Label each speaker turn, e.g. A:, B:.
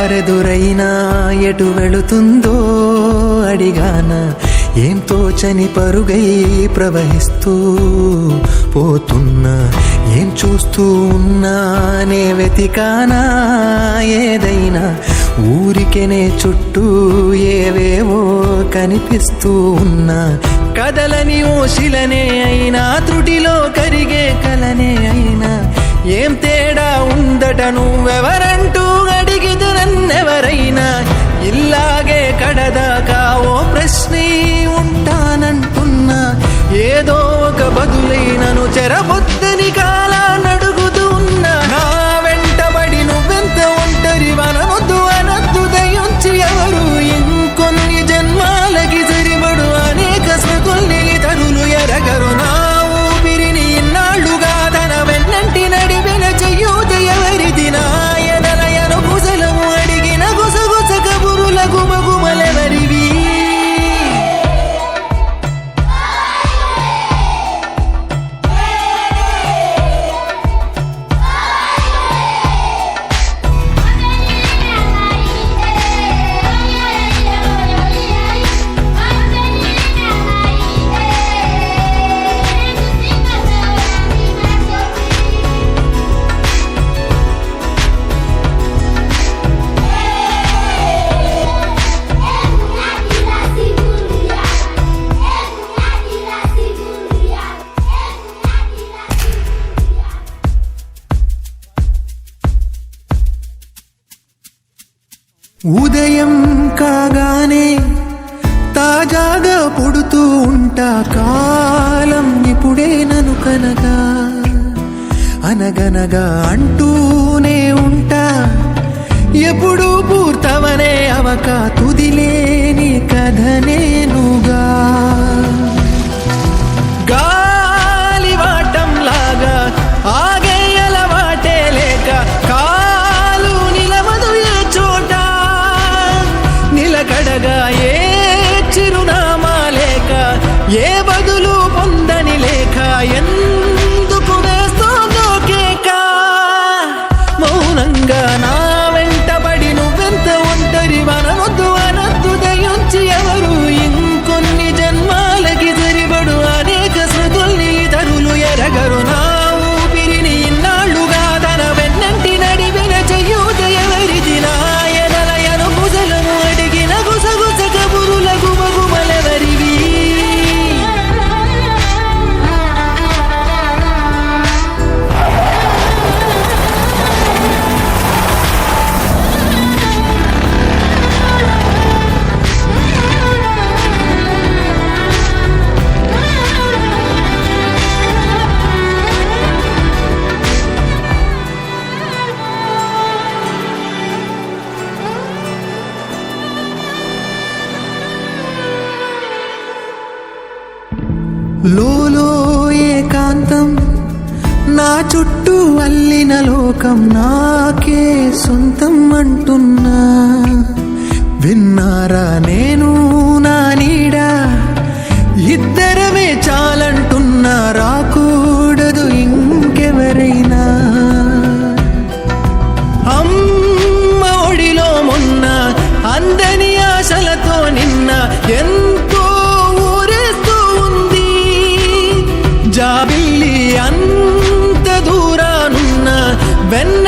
A: దారెదురైనా ఎటు వెళుతుందో అడిగానా, ఏం తోచని పరుగై ప్రవహిస్తూ పోతున్నా, ఏం చూస్తూ ఉన్నానే వెతికానా ఏదైనా, ఊరికెనే చుట్టూ ఏవేవో కనిపిస్తూ ఉన్నా, కదలని ఓ శిలనే అయినా త్రుటిలో కరిగే కలనే అయినా, ఏం తేడా ఉందట నువ్వెవరంటూ అడిగితే నన్నెవరైనా, ఇల్లాగే కడదాకా ఓ ప్రశ్నే ఉంటానంటున్నా, ఏదో ఒక బదులైనను చెరబొద్దని కాలాన్నడుగుతూ ఉన్నా, నా వెంటబడి నువ్వెంత ఒంటరి వనవద్దు అనద్దు దయించి ఎవరు, ఇంకొన్ని జన్మాలకి సరిపడు అనేక స్మృతుల్ని తరులు ఎరగరు, నా ఊపిరిని ఇన్నాళ్లుగా తన వెన్నంటి నడిపిన చెయ్యూత ఎవరిది, నా ఎదలయను కుశలము అడిగిన గుసగుస కబురుల గుమగుమలెవరివి. ఉదయం కాగానే తాజాగా పుడుతూ ఉంటా, కాలం ఇప్పుడే నను కనగా అనగనగా అంటూనే ఉంటా, ఎప్పుడూ పూర్తవనే అవక తుదిలేని కథ నేనుగా, గాలివాటంలాగా ఆగే అలవాటే లేక కాలు నిలవదు ఏ చోట, నిలకడగా ఏ చిరునామా లేక ఏ బదులు పొందని లేక, ఎందుకు వేస్తోందో కేక, మౌనంగా నా వెంటబడి నువ్వెంత ఒంటరి వనవద్దు అనద్దు దయించి ఎవరు, ఇంకొన్ని జన్మాలకి సరిపడు అనేక స్మృతుల్ని తరులు ఎరగరు, నా ఊపిరిని ఇన్నాళ్లుగా తన వెన్నంటి నడిపిన చెయ్యూత ఎవరిది, నా ఎదలయను కుశలము అడిగిన గుసగుస కబురుల గుమగుమలెవరివి. లోలో ఏకాంతం నా చుట్టూ అల్లిన లోకం నాకే సొంతం అంటున్నా, విన్నారా నేను నా నీడ ఇద్దరమే చాలంటున్నా, రాకూడదు ఇంకెవరైనా, అమ్మ ఒడిలో మొన్న అందని ఆశలతో నిన్న ఎంతో ఊరేస్తూ ఉంది, జాబిల్లి అంత దూరానున్న వెన్న